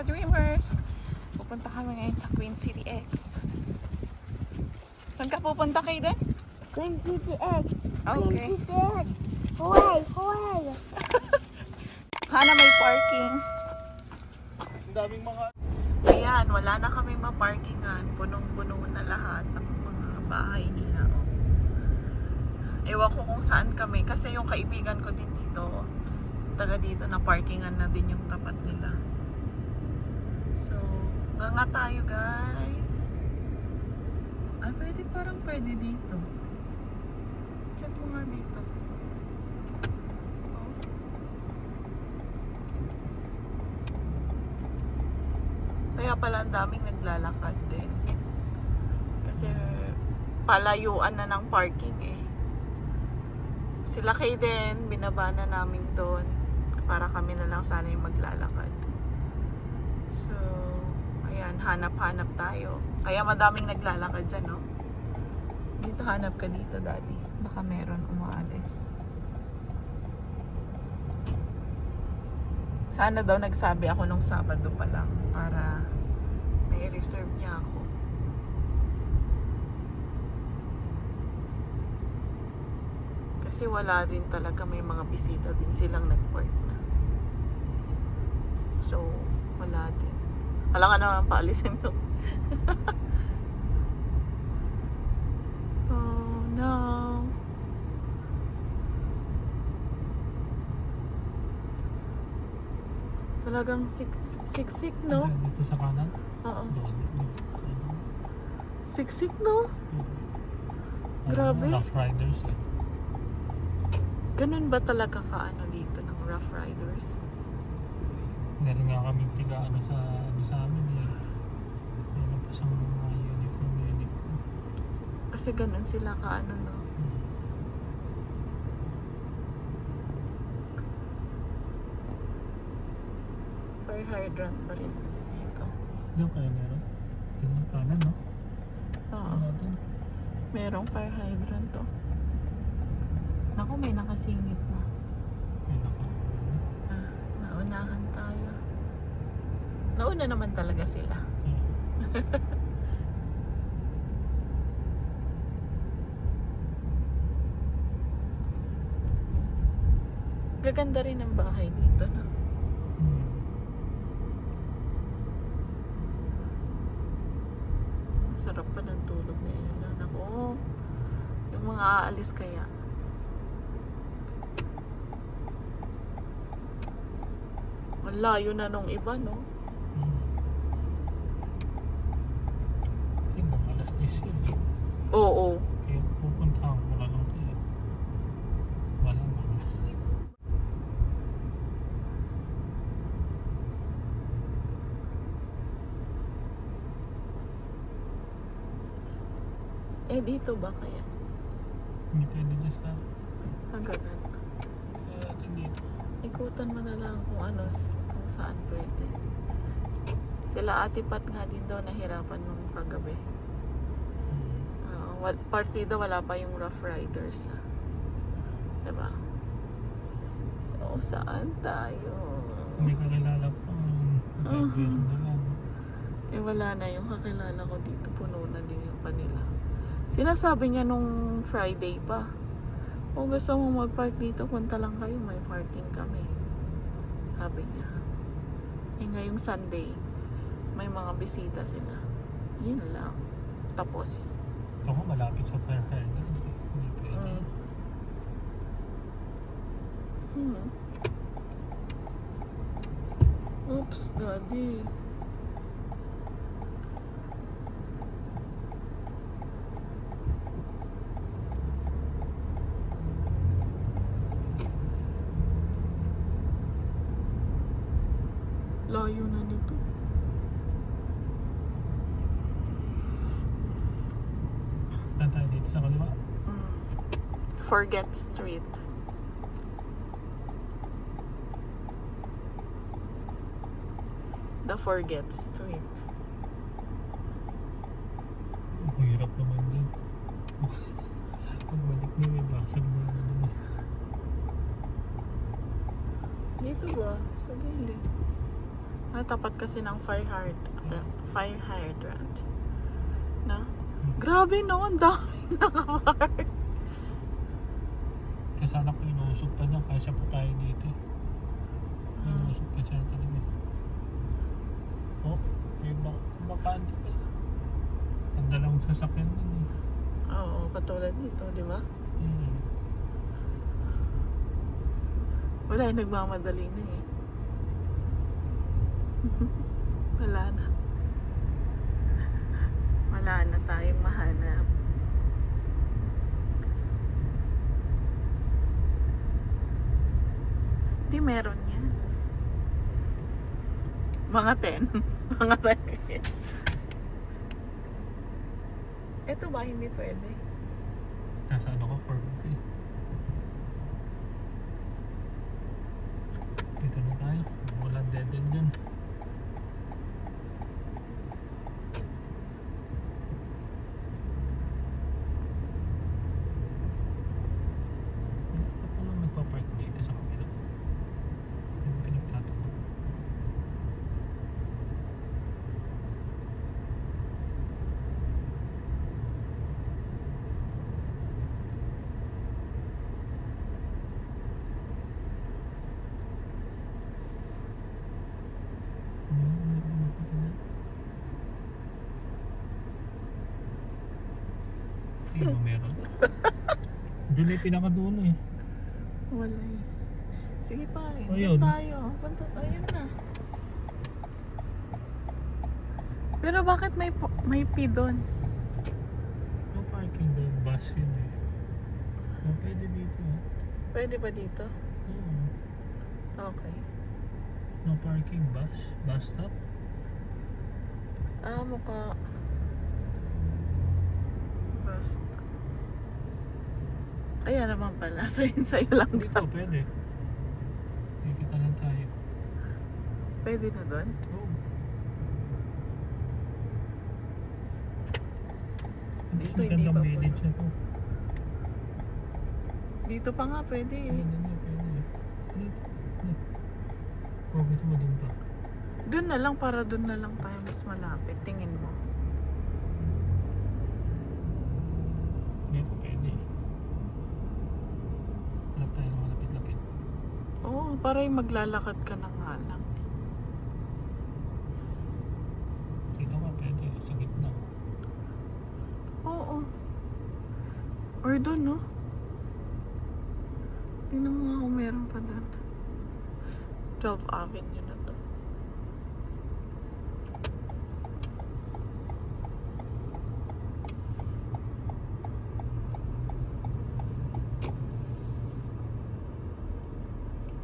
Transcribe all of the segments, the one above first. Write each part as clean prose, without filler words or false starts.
Dreamers! Pupunta kami ngayon sa Queen City X. Saan ka pupunta kayo din? Queen City X. Okay. Queen City X. Huwag, huwag. Sana may parking. Ang daming mga... Ayan, wala na kami maparkingan. Punong-puno na lahat ng mga bahay nila. Oh. Ewan ko kung saan kami. Kasi yung kaibigan ko din dito, taga dito na parkingan na din yung tapat nila. So, nga tayo guys. Ay, parang pwede dito. Check mo nga dito. Oh. Kaya pala ang daming naglalakad din. Kasi palayuan na ng parking eh. Sila kay din, binaba na namin doon. Para kami na lang sana yung maglalakad. So, ayan, hanap-hanap tayo. Kaya madaming naglalakad dyan, no? Dito, hanap ka dito, daddy. Baka meron umaalis. Sana daw nagsabi ako nung Sabado pa lang para nai-reserve niya ako. Kasi wala rin talaga, may mga bisita din silang nag-park na. So, wala din. Alam ka naman paalisin mo. Oh no. Talagang siksik, no? Dito sa kanan? Oo. Doon. Siksik, no? Grabe. Rough Riders eh. Ganun ba talaga ka dito ng Rough Riders? Meron nga kami tiga sa amin eh. Meron pa siyang mga uniform. Kasi ganun sila no? Fire hydrant pa rin dito. Doon kaya meron? Doon yung kanan, no? Oo. Ano doon? Merong fire hydrant to. Naku, may nakasingit na. Ayun ako. Naunahan tayo. Nauna naman talaga sila. Gaganda rin ang bahay dito, no? Sarap pa ng tulog na yun. Naku, yung mga aalis kaya. Ang layo na nung iba, no? Kasi mga alas 10 yun eh. Oo. Kaya pupuntahan ko na lang kayo. Wala mo. Eh, dito ba kaya? Hindi pwede dyan sa... Haganan. Kaya dito. Ikutan mo na lang kung saan pwede. Sila Ate Pat nga din daw nahirapan nung kagabi. Partida wala pa yung Rough Riders. Diba? So, saan tayo? May kakilala pa. Driver na lang. Eh, wala na yung kakilala ko dito. Puno na din yung kanila. Sinasabi niya nung Friday pa. Kung gusto mo mag-park dito, punta lang kayo. May parking kami. Sabi niya. Eh, ngayong Sunday, may mga bisita sila. Yun lang. Tapos. Ito ko malapit sa fire hydrant. Hindi pwede. Oops, daddy. Layo na nito. Saan tayo dito sa kaliwa? Forget Street. The Forget Street. Ang hirap naman din. Pagbalik niyo may basag na naman. Dito ba? Sa gilid. Tapat kasi ng fire hydrant. Na? Grabe no, ang daming nakapark. Kasi sana ko inuusog pa niya, kasi po tayo dito. Inuusog pa siya talaga. Oh, may bakante pa. Ang dalawang sasakyan din eh. Oo, katulad nito, di ba? Hmm. Wala, nagmamadali na eh. Wala na. Wala na tayong mahanap. Di meron yan. Mga 10. Mga 10. Ito ba hindi pwede? Nasa ano ka, Ford ka eh. Dito na tayo. Walang dead end dyan. Ba't naman nagpa-park dito sa kabila? Yung pinagtatanong. Hindi ba meron? Doon yung pinakadulo eh. Wala eh. Sige pa eh. Ayun. Doon tayo. Ayun na. Pero bakit may P doon? No parking daw, bus yun eh. Oh, pwede dito eh. Pwede ba dito? Oo. Okay. No parking, bus stop. Mukha. Basta. Ayan naman pala. Sa'yo lang Dito, dito. pwede. Kikita lang tayo. Pwede na doon? Oo. Dito, Ang hindi gandang pa village na to. Dito pa nga pwede eh. Ayun na, pwede. Dito. Oh, gusto mo dun pa. Doon na lang, para doon na lang tayo mas malapit. Tingin mo. Dito pwede. Hanap tayo ng malapit-lapit. Oo, para yung maglalakad ka na nga lang. Dito ka pwede, sa gitna. Oo. Or doon, no? Tingnan mo nga kung meron pa doon. 12th Avenue na to.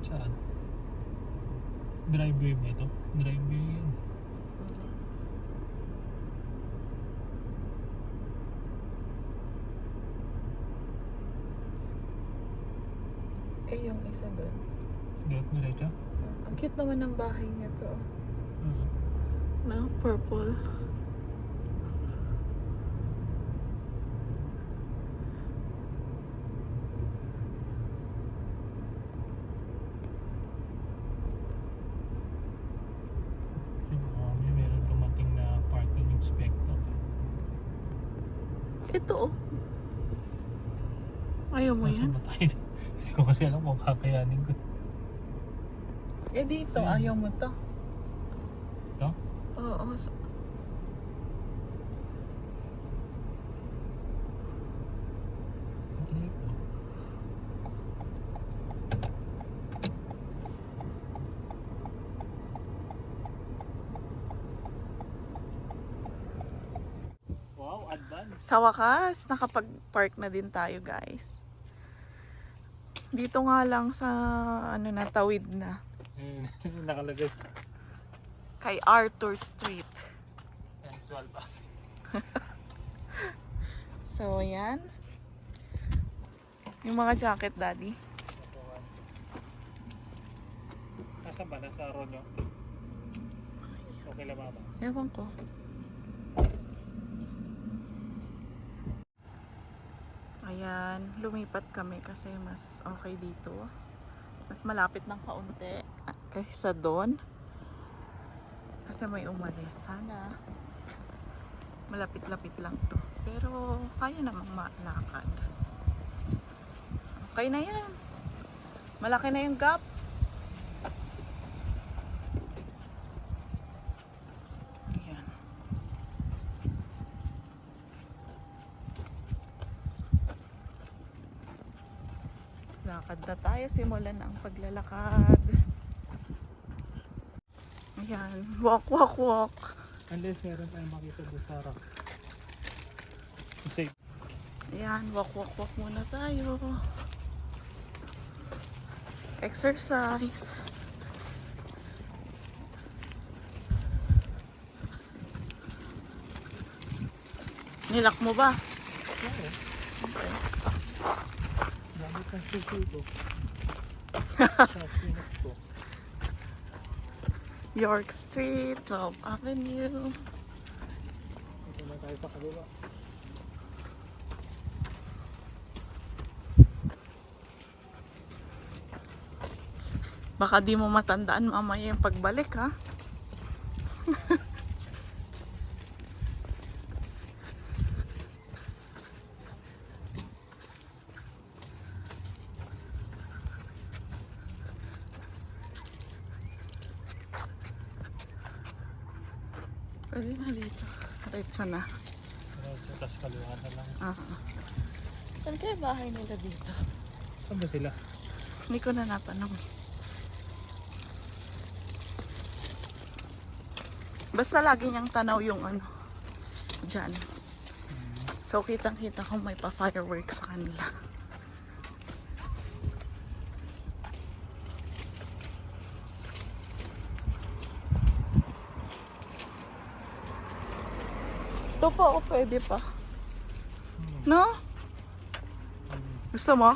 Saan? Driveway ba ito? Driveway yan. Eh, yung isa doon. Dito diretso? Ang cute naman ng bahay niya to. Oo. No? Purple. Kasi baka meron dumating na parking inspector. Ito, oh. Ayaw mo yan? Nasaan ba tayo? Hindi ko kasi alam kung kakayanin ko. Eh, dito. Ayan. Ayaw mo to. Ito? Oo. Try ko. Wow, advance. Sa wakas, nakapag-park na din tayo, guys. Dito nga lang sa, ano na, tawid na. Ayun, nakalagay. Kay Arthur Street. Ayan, 12 pa. So, ayan. Yung mga jacket, daddy. Nasa ba? Nasa road nyo? Okay lang mama. Ewan ko. Ayan, lumipat kami kasi mas okay dito. Mas malapit ng kaunti kaysa doon. Kasi may umalis. Sana malapit-lapit lang to. Pero kaya namang malakad. Okay na yan. Malaki na yung gap. Ayan. Lakad na tayo. Simulan na ang paglalakad. Ayan. Walk, walk, walk. Unless meron tayong makita doon sa harap. Kasi Ayan. Walk, walk, walk muna tayo. Exercise. Nilak mo ba? Okay. gamit ang susi ko. Sa pinak ko. York Street, 12th Avenue. Ito na tayo sa kabila. Baka di mo matandaan mamaya yung pagbalik, ha? Pwede na dito. Diretso na. Tapos kaliwa na lang. Saan kaya bahay nila dito? Saan ba sila? Hindi ko na natanong. Basta lagi niyang tanaw yung ano, dyan. So kitang kita kung may pa-fireworks sa kanila. Ito pa o pwede pa. No? Gusto mo?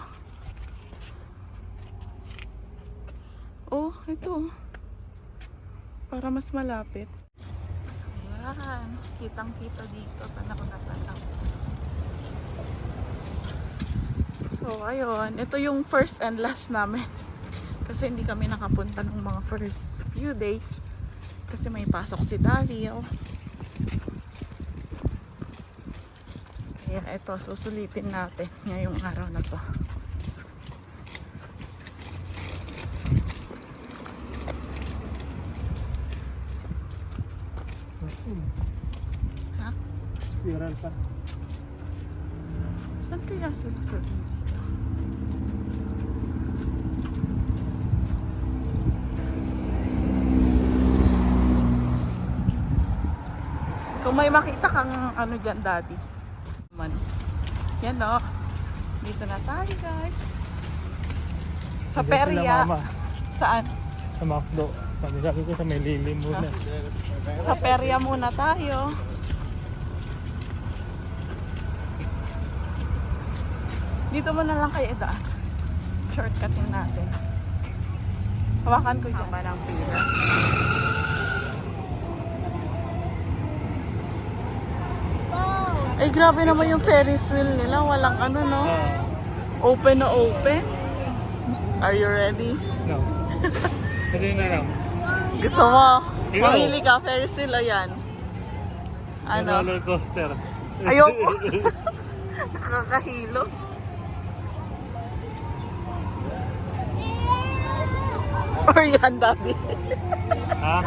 Oh, ito. Para mas malapit. Ayan. Kitang-kita dito. Tanaw na tanaw. So, ayun. Ito yung first and last namin. Kasi hindi kami nakapunta ng mga first few days. Kasi may pasok si Dario. Kaya ito, susulitin natin ngayong araw na to. Ha? Spiral pa. Saan kaya sila sa dito? Kung may makita kang ano dyan, daddy. Man. Yan o. Dito na tayo, guys. Sa Dito perya. sila, mama. Saan? Sa McDo. Sabi ko sa may lilim muna. Sa perya muna tayo. Dito mo na lang kayo daan. Shortcutin natin. Hawakan ko dyan. Haba ng pila. Ay, grabe naman yung Ferris wheel nila. Walang ano, no? Open na open. Are you ready? No. Pwede na lang. Gusto mo? Ikaw. Mamili ka, Ferris wheel, ayan. Ano? Roller coaster. Ayoko. Nakakahilo. Or yan, daddy. Ha?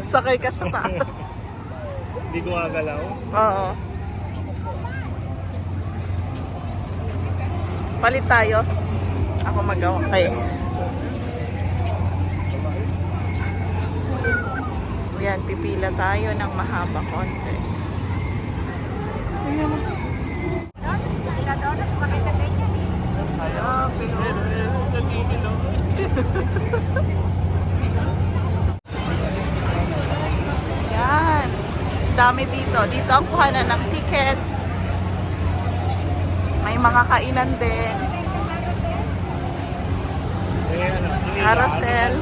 Sakay ka sa taas. Hindi ko agalaw. Oo. Palit tayo. Ako magawa. Okay. Yan, pipila tayo ng mahaba konti. Ayan. Yan. Dami dito. Dito ang kuhanan ng tickets. May mga kainan din. Carousel.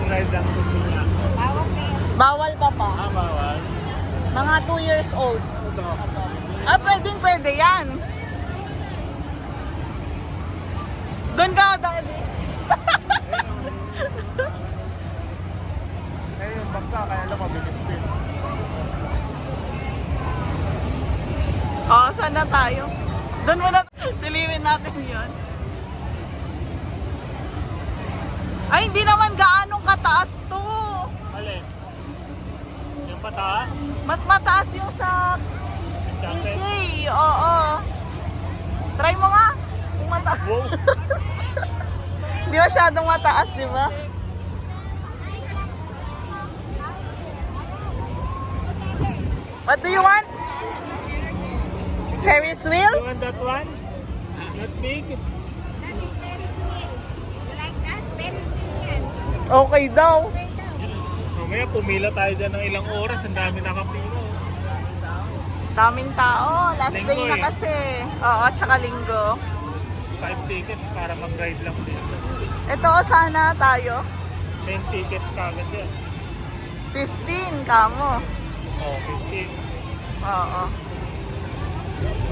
Bawal pa pa. Bawal. Mga 2 years old. Ah, pwedeng pwede yan. Doon ka, daddy. Eh, yung bangka, kaya lang mabilis din. tayo. Doon muna, silipin natin yon. Ay, hindi naman gaanong kataas to. Alin? Yung pataas? Mas mataas yung sa Enchanted? PK. Oo. Try mo nga. Kung mataas. Wow! Hindi masyadong mataas, di ba? What do you want? Ferris wheel? You want that one? Not big? Okay daw. Mamaya pumila tayo dyan ng ilang oras. Ang dami nakapila. Daming tao. Last Linggo day na eh. kasi. Oo, tsaka linggo. 5 tickets para mag-ride lang dito. Ito, sana tayo. 10 tickets kagad yan. 15 kamo. Oh, 15. Oo.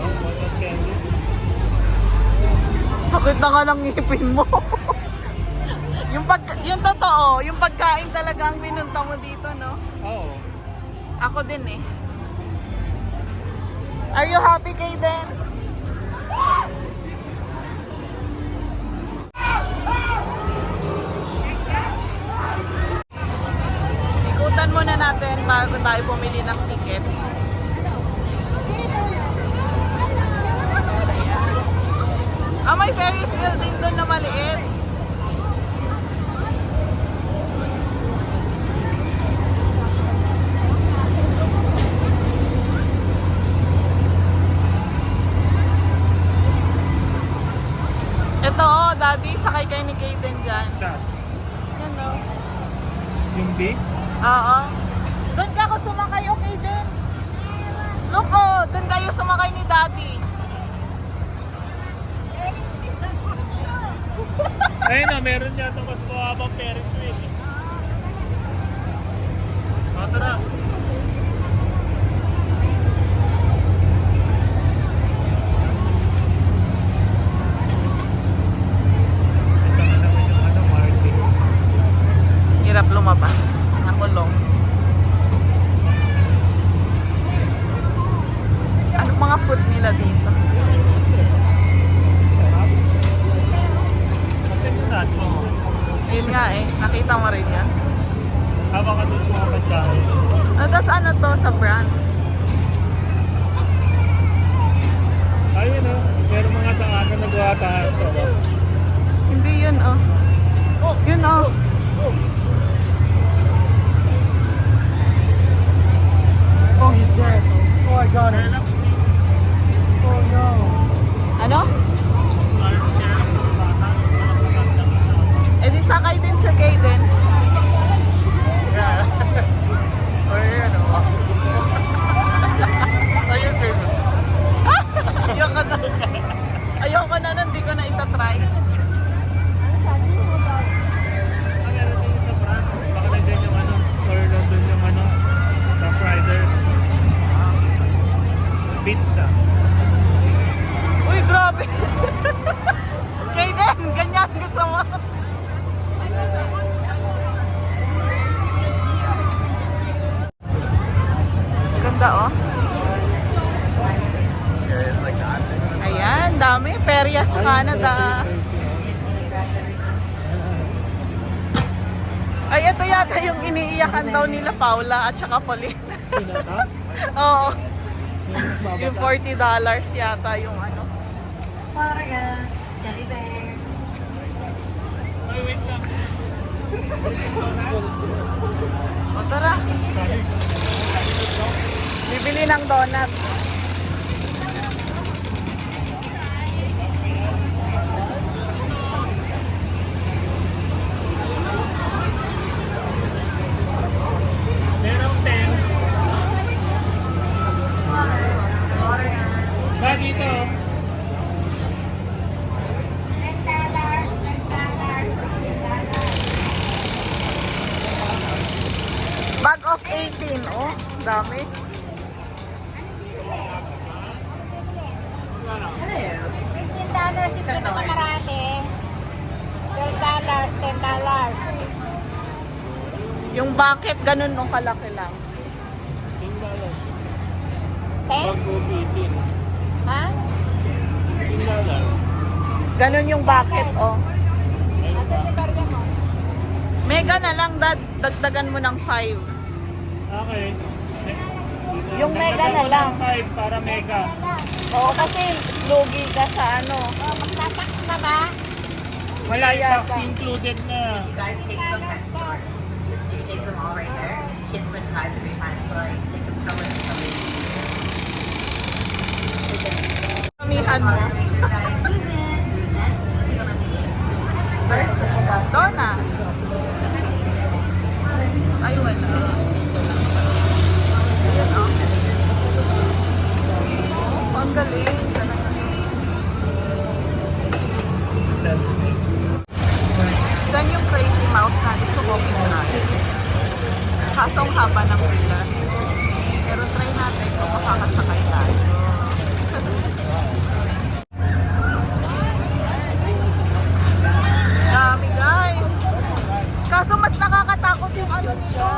Oh, what candy? Sakit na nga ng ngipin mo. yung totoo, yung pagkain talaga ang pinunta mo dito, no? Oo. Ako din eh. Are you happy, Kaden? Ikutan muna natin bago tayo bumili ng ticket. Ah, may Ferris wheel din doon na maliit. Ito, oh, Daddy, sakay kayo ni Kaden dyan. Saan? Yan, oh. Yung big? Oo. Doon ka ako sumakay, okay din. Look, oh, doon kayo sumakay ni Daddy. Ayun na, meron yata mas mababang Ferris wheel. O, tara. Ito na naman yung Martin. Hirap lumabas. Nakulong. Ano mga food nila dito? Kasi yung nacho. Ayun nga eh, nakita mo rin yan. Habang ka doon mga pagkain. Tapos ano to sa brand? Ayun o, meron mga daanan na buhatahan sa ba? Hindi yun oh. Yun oh. Oh, he's dead. Oh, I got it. Oh, no. Ano? Eh di sakay din sa Kaden. Ayun o. Ayun, baby. Ayoko na. Ayoko na nun, di ko na itatry. Meron din sa brand. Baka nandiyan yung ano, or nandun yung ano, Rough Riders. Pizza. Uy, grabe. Kaden, ganyan gusto mo. Ganda oh. Ayan, dami. Perya sa Canada. Ay, ito yata yung iniiyakan daw nila Paula at saka Pauline. Oo. Yung $40 yata yung ano. Forest, jelly bears. Ay, wait lang. O tara, bibili ng donut. Merong 10. Ba dito? Bag of 18, oh, dami. $15 if ito marami. $12, $10. Yung bucket, ganun nung kalaki lang. $10. $10? Bag of 18. Ha? Ganon yung bucket, oh. Asan yung barya mo? Mega na lang, dagdagan mo ng 5. Okay. Yung mega na lang. 5 para mega. Oo, kasi lugi ka sa ano. Oh, magtatak na ba? Wala yata. Tax included na. You guys take them next door. You take them all right there. It's kids win prize every time, so like they can tell us something. Kamihan mo. Make sure guys who's in, who's next, who's it gonna be? First, Donna. Ay, wala. Ayan, oh. Oh, ang galing. Saan yung crazy mouse na gusto ko try? Kaso ang haba ng pila. Pero try natin kung makakasakay tayo. Dami guys! Kaso mas nakakatakot yung ano nito.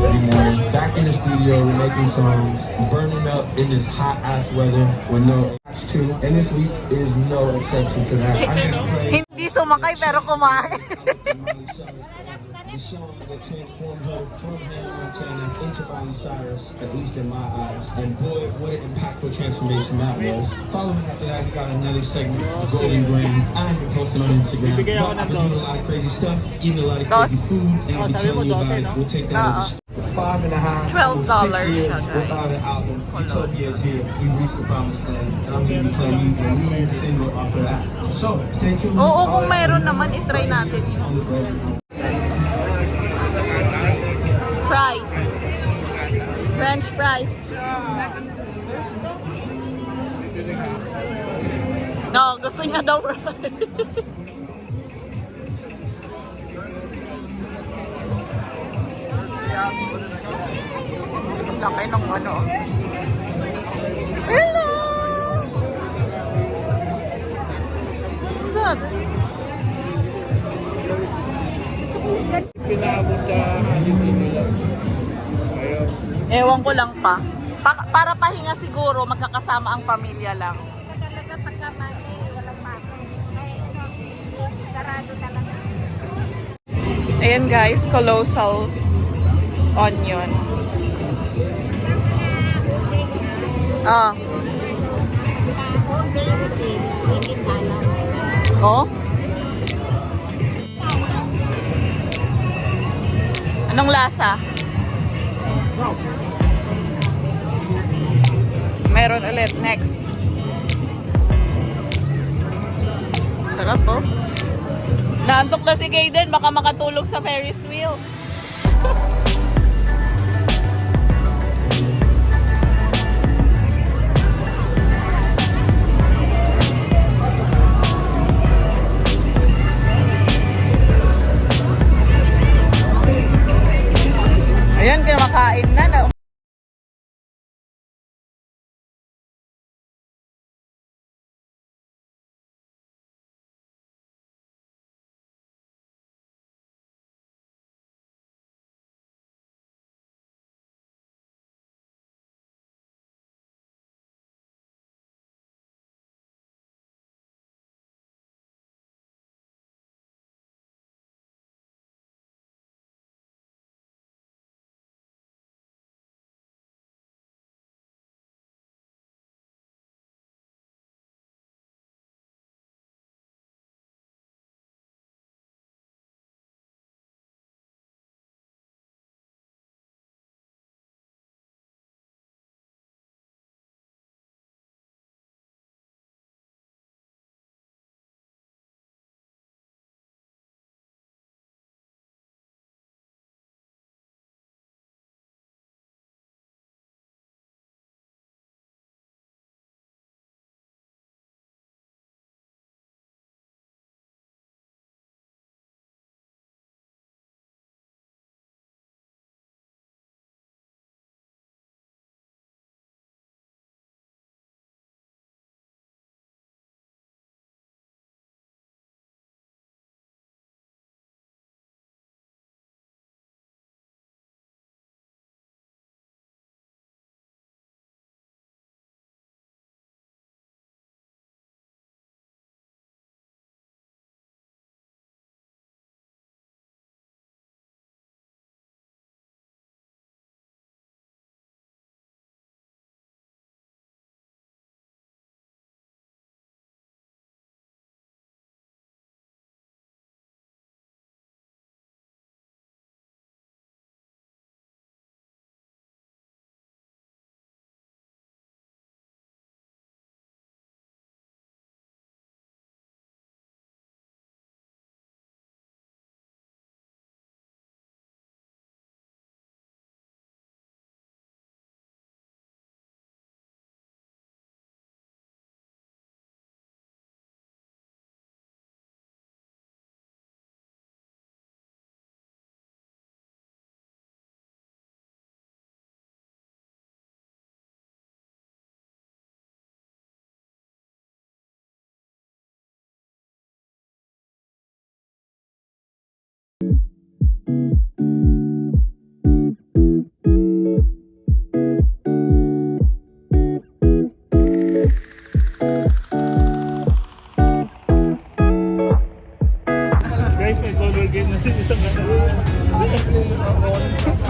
Every morning, back in the studio, we're making songs, burning up in this hot ass weather with no to. And this week is no exception to that. I'm gonna play Hindi sumakay pero kumain. the song that transformed her from Hannah Montana into Miley Cyrus, at least in my eyes. And boy, what an impactful transformation that was. Following after that, we got another segment, the Golden Gram. I ain't been posting on Instagram, but I've been doing a lot of crazy stuff, eating a lot of crazy food, and I'll be telling you about it. We'll take that as a 5.5, $12 6 years siya, guys. without an album. Utopia is here. We've reached the promised land, and I'm going to be playing you the lead single off of that. So, stay tuned. Oo, kung mayroon naman, itry natin yun. On the road. Fries. French fries. No, gusto niya daw fries. Laki ng ano. Hello! What's that? Pinabot sa nila. Ayun. Ewan ko lang pa. Para pahinga siguro, magkakasama ang pamilya lang. Talaga pagkamali, walang pasok. Ay, sarado talaga. Ayan guys, colossal onion. Ah. Oh? Anong lasa? Meron ulit. Next. Sarap oh. Naantok na si Kayden. Baka makatulog sa Ferris wheel. Ayan, kumakain na.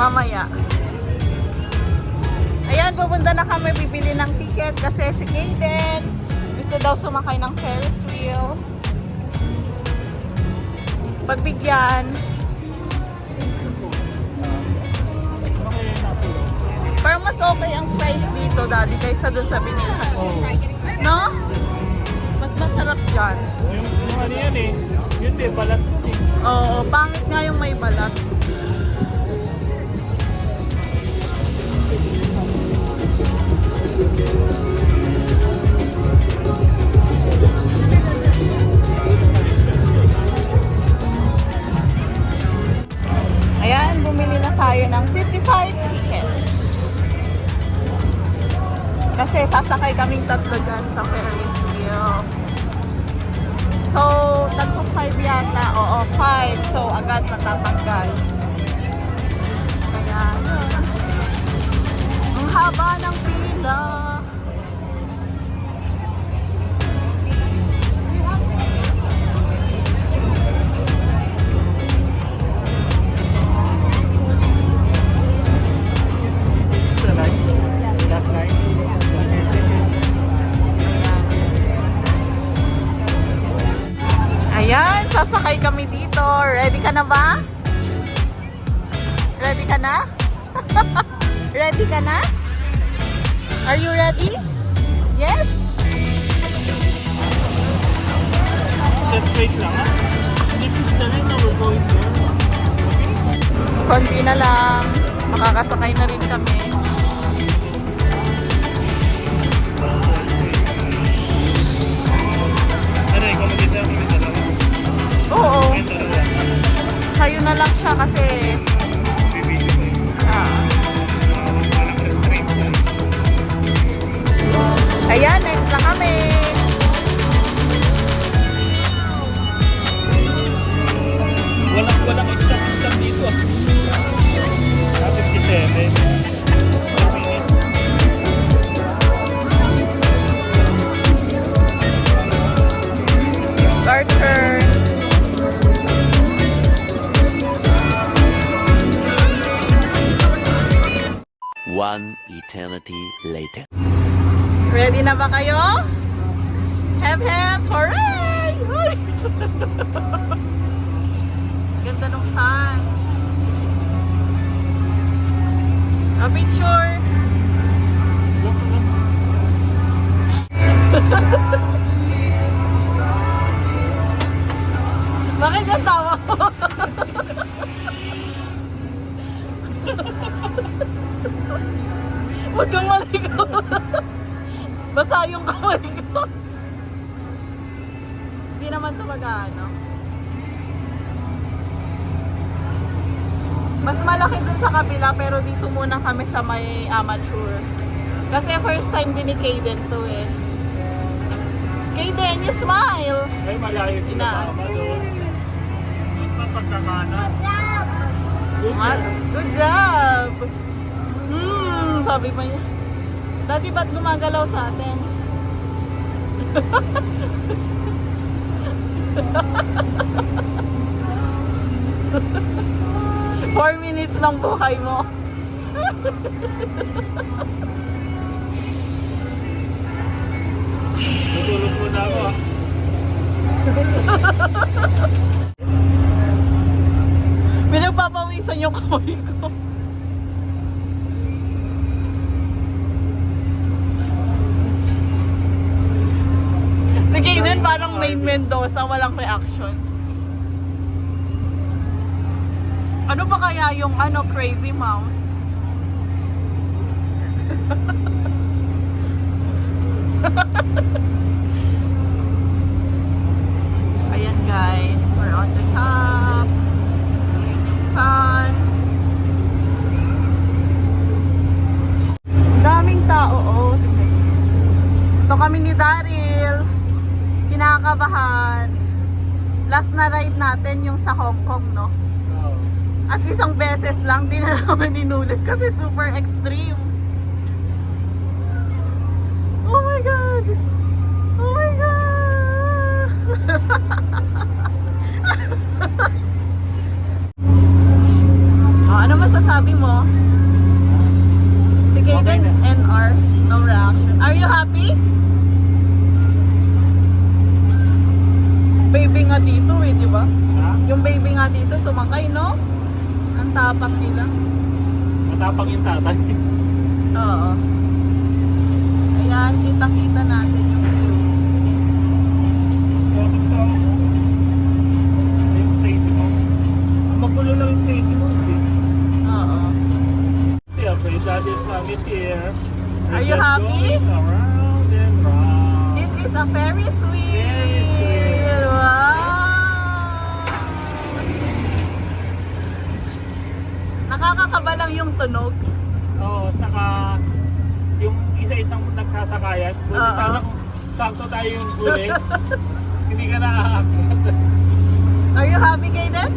Mamaya. Ayan, pupunta na kami bibili ng ticket kasi si Kaden gusto daw sumakay ng Ferris wheel. Pagbigyan. Pero mas okay ang price dito, Daddy, kaysa dun sa binilhan. Oo. No? Mas masarap dyan. Yung ano yan eh. Yun eh, balat yun eh. Oo, pangit nga yung may balat. Ayan, bumili na tayo ng 55 tickets. Kasi sasakay kaming tatlo dyan sa Ferris wheel. So, tagpo 5 yata. Oo, 5. So, agad matatanggal. Kaya, yun. Ang haba ng pila. Last night. Ayan, sasakay kami dito. Ready ka na ba? Ready ka na? Ready ka na? Are you ready? Yes? Just wait lang ha. This is the line that we're going to. Konti na lang. Makakasakay na rin kami. Ano eh, kung mag-isa kami dalawa. Oo. Kami dalawa. Sa'yo na lang siya kasi Bibili ko eh. Walang restraint dyan. ayan, next na kami. Walang stop dito. 57. Our turn. One eternity later. Ready na ba kayo? Hep hep, hooray! Hoy! Ganda nung sun. A picture. Bakit yung tawa mo? Huwag kang maligo. Basa yung kamay ko. Hindi naman ito mag-ano. Mas malaki dun sa kabila pero dito muna kami sa may amateur. Kasi first time din ni Kaden to eh. Kaden, you smile! Ay, malayo sila Ina. mama doon. Doon pa pagkakanan. Good job! Sabi pa niya. Dati ba't gumagalaw sa atin? Four minutes ng buhay mo. Tutulog muna ako ah. Pinagpapawisan yung kamay ko. Si Kaden parang main Mendoza, walang reaction. Ano ba kaya yung crazy mouse? Ayan guys, we're on the top. Ayan yung sun. Daming tao, oh. Ito kami ni Daryl. Kinakabahan. Last na ride natin yung sa Hong Kong, no? Oo. At isang beses lang, di na namin inulit kasi super extreme. Oh my God! Oh my God! Oh, ano masasabi mo? baby nga dito eh, di ba? Ha? Yung baby nga dito sumakay, no? Ang tapak nila. Matapang yung tatay. Oo. Ayan, kita-kita natin yung view. Yung crazy mo. Magulo lang yung crazy mo. Oo. Yeah, praise God, your son is here. Are you happy? Going around and round. This is a Ferris wheel. Ferris wheel. Wow! Nakakakaba lang yung tunog. Oo, saka yung isa-isang nagsasakayan. Kung Oo. sana kung sakto tayo yung huli, hindi ka nakakakot. Are you happy, Kaden?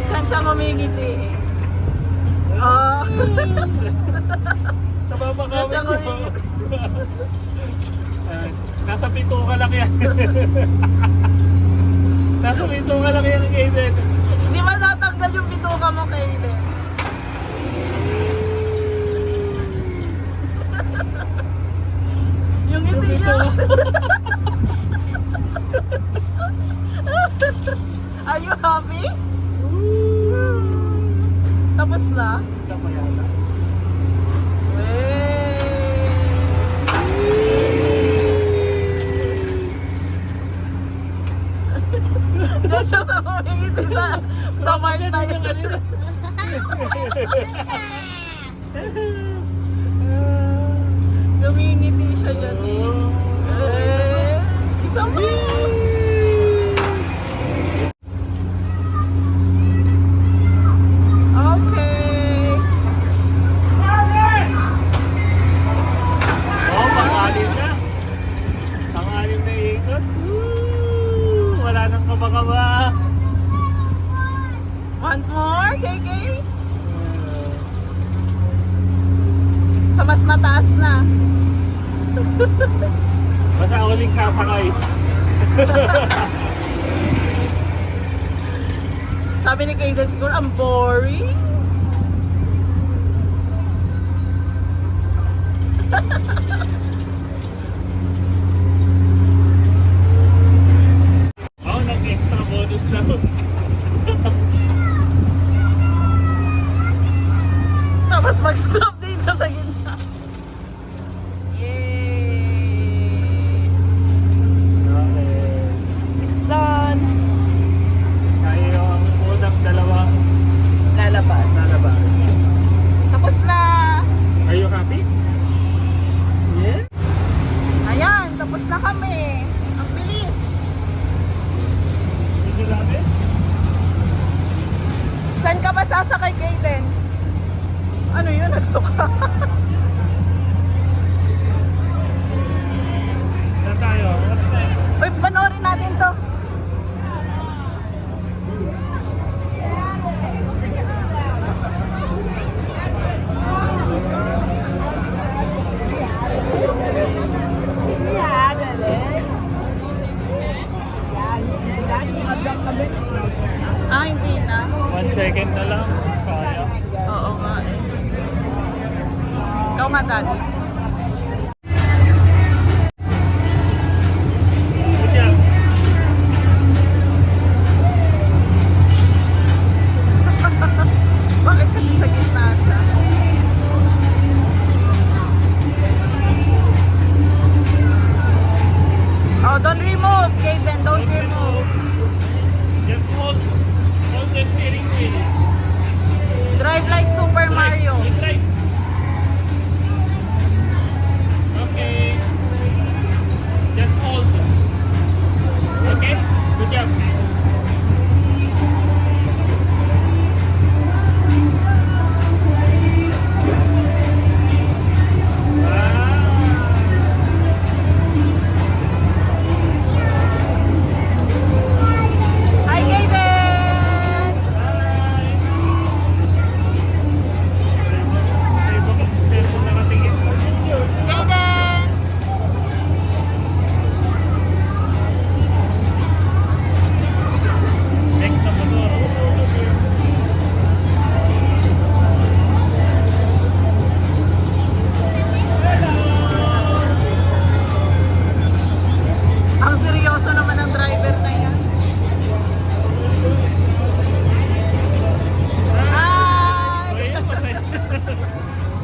Saan siya ngumingiti eh? Oh. Sa baba kami Siya siya. ngumingiti. Nasa pito ka lang yan. Nasa pito ka lang yan, Kaden. Hindi matatanggal yung bituka mo, Kaden. Yung ngiti niya. Are you happy? Tapos na? Isa pa yata. Diyan siya sa kumingiti sa mark na yun. Gumingiti siya dyan eh. Isa pa. Okay. Oh, pang-alim na. Pang-alim na ikot. Woo! Wala nang kaba-kaba. Want more, KK? Sa mas mataas na. Basta ako uling sasakay. Sabi ni Kaden siguro, ang boring. Oh, nag-extra bonus na. Tapos mag-stop dito sa gitna. Yay! Okay. It's done. Kaya yung unang dalawa Lalabas. lalabas. Tapos na. Are you happy? Yeah? Ayan, tapos na kami. Ang bilis. Hindi natin? Saan ka ba sasakay, Kaden? Ano yun? Nagsuka. Saan tayo? What's next? Uy, panoorin natin to. Ah, hindi na. 1 second na lang. Kaya. Oo nga eh. Ikaw nga, Daddy. Good job. Bakit kasi sa gitna siya? Oh, don't remove, Kaden. Don't remove. Just hold the steering wheel. Drive like Super Mario. Right.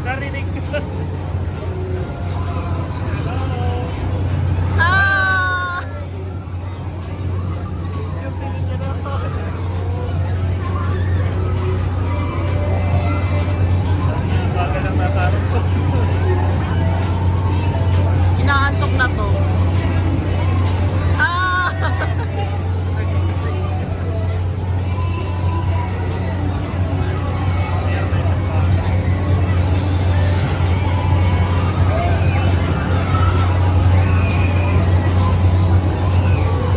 Narinig ko. Ah! Yung piling niya na to. Baga lang nasa harap ko. Inaantok na to. Ah!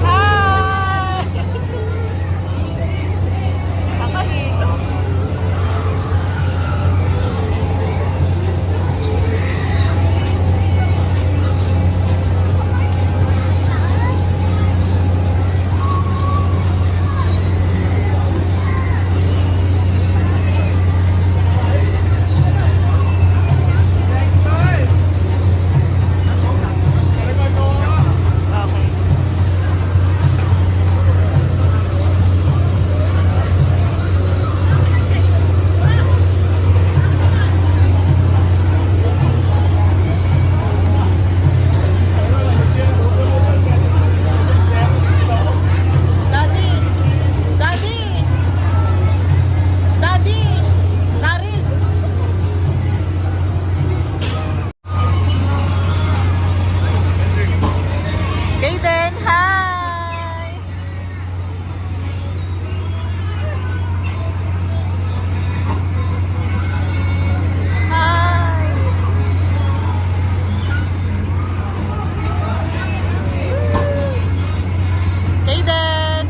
Hi! Nakahilo. Okay. Daddy! Daddy! Daddy! Daryl! Kaden, hi! Hi! Kaden!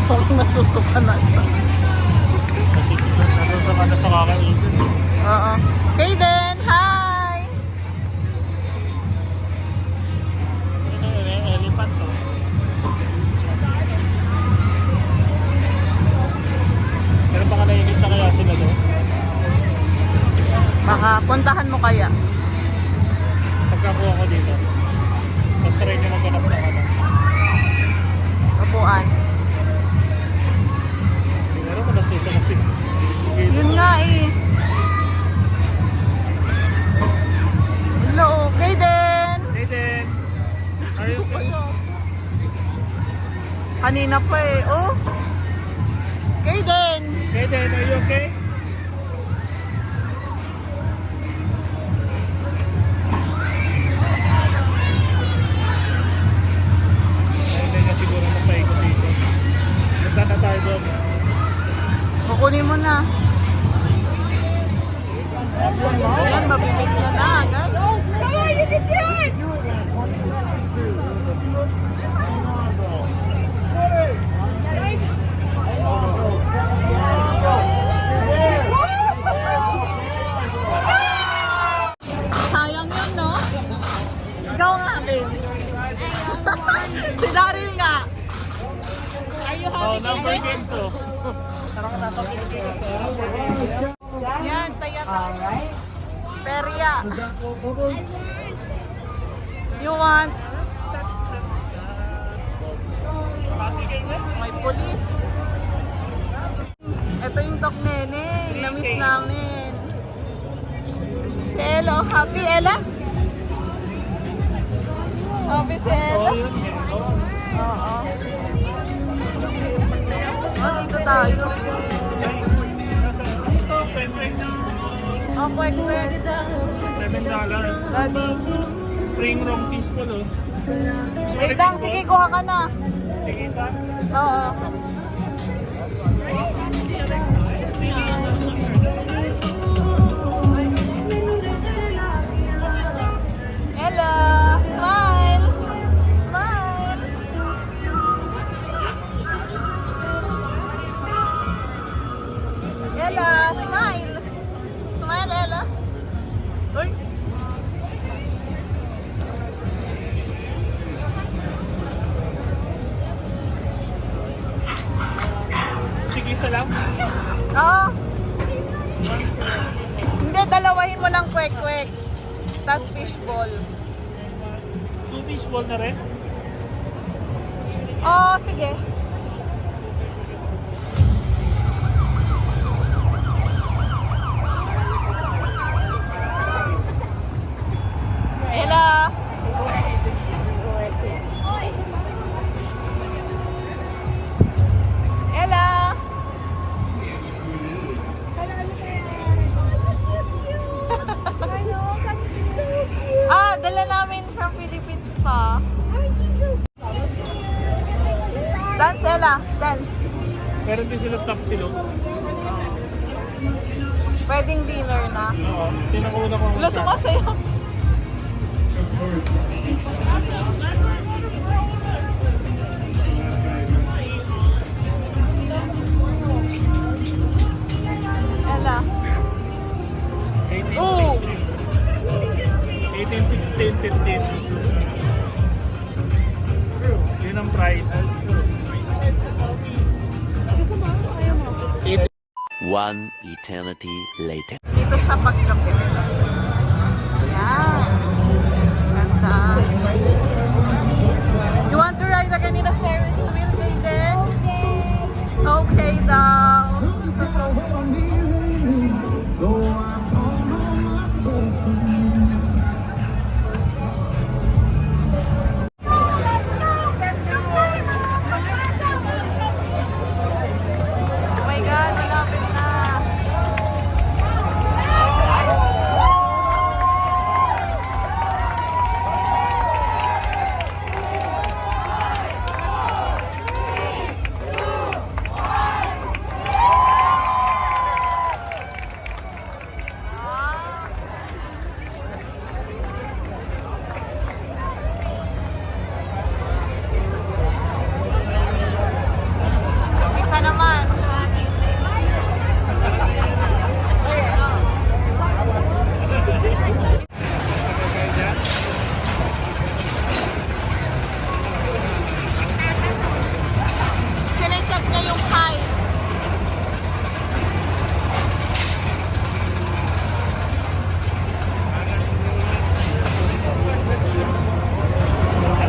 Parang nasusuka na siya. Kasi siguro nasusuka na sa kakainin. Oo. Kaden, hi! Ito yung elephant to. Pero baka naiinit na kaya sila doon. Baka puntahan mo kaya. Pagkakuha ko dito. Tapos try nyo maghanap ng ano. Upuan. Pero kung nasusunod si Yun nga eh. Hello, Kaden! Hey then! Are you okay? Kanina pa eh. Oh! Kaden! Hey then, are you okay? Hindi na siguro magpaikot dito. Punta na tayo doon. Kukunin mo na. Yan, mabibit niya na, guys. Sayang yun, no? Ikaw nga, babe. Si Daryl nga. Oh, number game to. Parang natapos game to. Number game. Yan, taya tayo. Perya. You want? May police. Ito yung Doc Nene. Na-miss namin. Si Ella. Happy, Ella? Happy si Ella? Oo. Oh, dito tayo. Oh, kwek-kwek. $7. Daddy. Spring room peaceful oh. Wait lang, sige, kuha ka na. Sige isa. Oo. Hello! Smile! Smile! Ella! Smile! Smile, Ella! Uy! Sige isa lang. Oo. Hindi, dalawahin mo ng kwek-kwek. Tapos fishball. 2 fishball na rin. Oo, sige. Hello. Hello. Dala namin from Philippines pa. Dance, Ella. Dance. Meron din sila top silog. Wedding dinner na. Oo. Tinakuna ko. Wala, sumasayaw. Ella. 18, Oh! 18, 16, 15. Yun ang price. 18. One eternity later. Dito sa pagkape. Yan. Ganda. You want to ride again in a Ferris wheel, Kaden? Okay daw. Oh my God, malapit na. Isa naman. Chine-check niya yung height.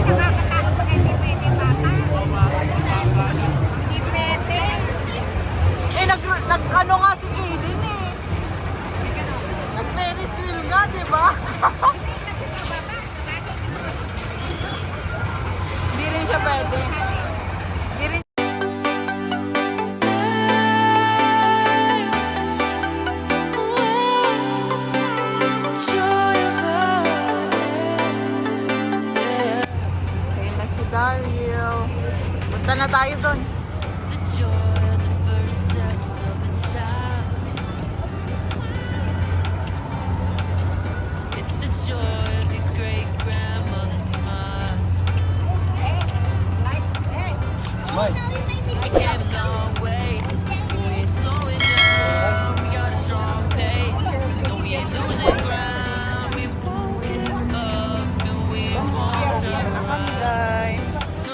Nakakatakot pag hindi pwede bata. Si Pete. Nag-ano nga si Kaden eh. Nag-Ferris wheel nga, di ba? Hindi rin siya pwede. Hindi rin. Okay na si Daryl. Punta na tayo doon. Mike.